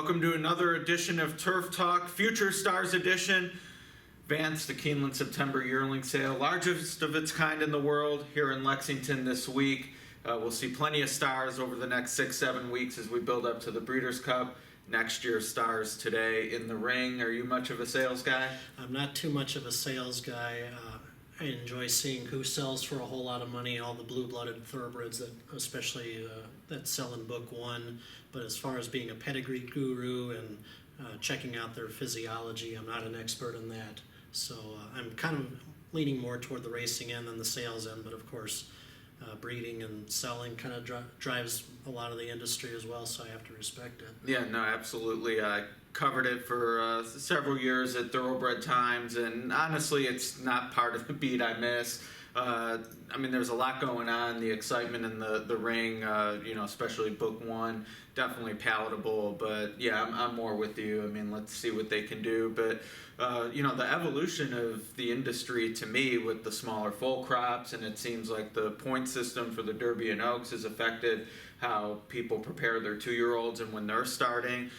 Welcome to another edition of Turf Talk, Future Stars Edition. Vance, the Keeneland September yearling sale, largest of its kind in the world, here in Lexington this week. We'll see plenty of stars over the next 6-7 weeks as we build up to the Breeders' Cup. Next year's stars today in the ring. Are you much of a sales guy? I'm not too much of a sales guy. I enjoy seeing who sells for a whole lot of money, all the blue-blooded thoroughbreds that especially that sell in book one. But as far as being a pedigree guru and checking out their physiology, I'm not an expert in that. So I'm kind of leaning more toward the racing end than the sales end, but of course breeding and selling kind of drives a lot of the industry as well, so I have to respect it. Yeah, no, absolutely. I covered it for several years at Thoroughbred Times, and honestly, it's not part of the beat I miss. I mean, there's a lot going on. The excitement in the ring, especially book one, definitely palatable. But yeah, I'm more with you. I mean, let's see what they can do. But the evolution of the industry, to me, with the smaller foal crops, and it seems like the point system for the Derby and Oaks has affected how people prepare their 2-year-olds and when they're starting.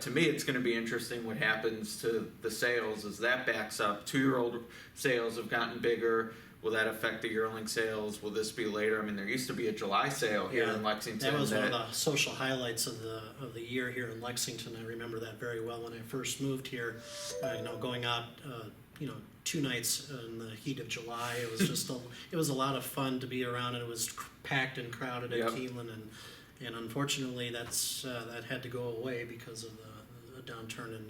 To me, it's going to be interesting what happens to the sales as that backs up. 2-year-old sales have gotten bigger. Will that affect the yearling sales? Will this be later? I mean, there used to be a July sale here in Lexington. That was one of the social highlights of the year here in Lexington. I remember that very well when I first moved here. Going out, 2 nights in the heat of July. It was just it was a lot of fun to be around, and it was packed and crowded at Keeneland, and unfortunately that had to go away because of the downturn in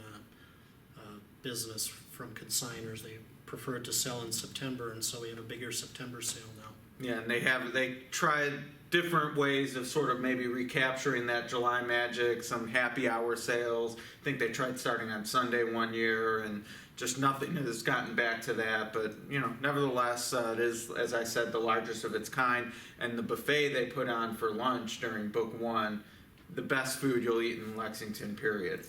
business from consigners. They preferred to sell in September, and so we have a bigger September sale now. Yeah, and they tried different ways of sort of maybe recapturing that July magic, some happy hour sales. I think they tried starting on Sunday one year, and just nothing has gotten back to that. But, nevertheless, it is, as I said, the largest of its kind. And the buffet they put on for lunch during book one, the best food you'll eat in Lexington, period.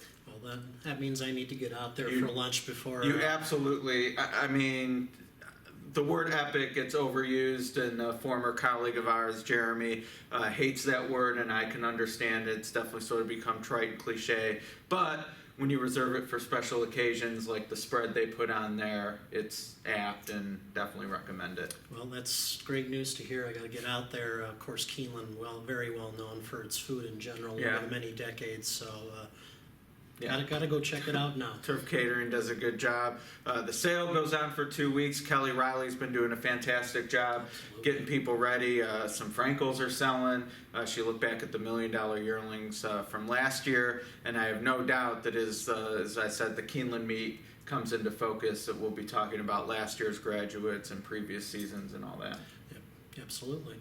Well, that means I need to get out there for lunch before... You absolutely... I mean... The word epic gets overused, and a former colleague of ours, Jeremy, hates that word, and I can understand it. It's definitely sort of become trite and cliche. But when you reserve it for special occasions like the spread they put on there, it's apt, and definitely recommend it. Well, that's great news to hear. I got to get out there. Of course, Keeneland, very well known for its food in general over many decades, so... Gotta go check it out now. Turf Catering does a good job. The sale goes on for 2 weeks. Kelly Riley's been doing a fantastic job getting people ready. Some Frankels are selling. She looked back at the $1 million yearlings from last year, and I have no doubt that as I said, the Keeneland meet comes into focus, that we'll be talking about last year's graduates and previous seasons and all that. Yep, absolutely.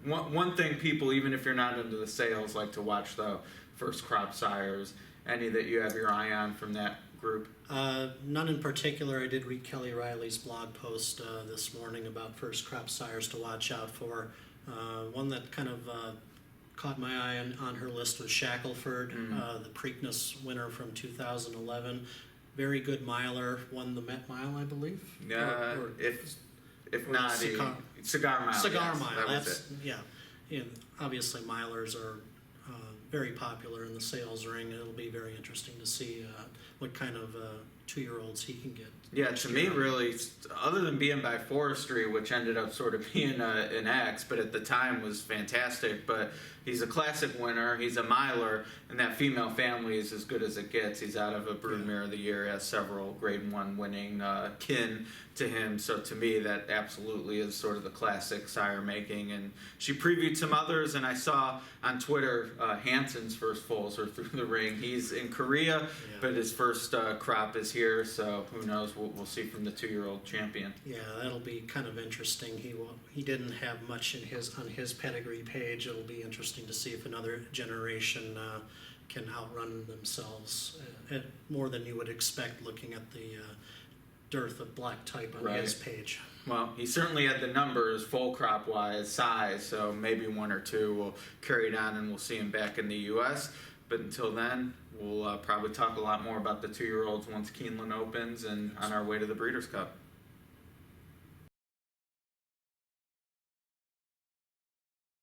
One thing people, even if you're not into the sales, like to watch, though, first crop sires. Any that you have your eye on from that group? None in particular. I did read Kelly Riley's blog post this morning about first crop sires to watch out for. One that kind of caught my eye on her list was Shackelford, the Preakness winner from 2011. Very good miler, won the Met Mile, I believe. If not, Cigar Mile. Cigar yes, Mile. That's it. Obviously, milers are very popular in the sales ring. It'll be very interesting to see what kind of 2-year-olds he can get. Yeah, to me, really, other than being by Forestry, which ended up sort of being an X, but at the time was fantastic. But he's a classic winner. He's a miler, and that female family is as good as it gets. He's out of a Broodmare of the Year, has several Grade 1 winning kin to him. So to me, that absolutely is sort of the classic sire making. And she previewed some others, and I saw on Twitter Hansen's first foals are through the ring. He's in Korea, but his first crop is here. So who knows? We'll see from the 2-year-old champion. Yeah, that'll be kind of interesting. He didn't have much on his pedigree page. It'll be interesting to see if another generation can outrun themselves more than you would expect looking at the dearth of black type on his page. Well, he certainly had the numbers, full crop wise, size, so maybe 1 or 2 will carry it on, and we'll see him back in the U.S. But until then, we'll probably talk a lot more about the 2-year-olds once Keeneland opens and on our way to the Breeders' Cup.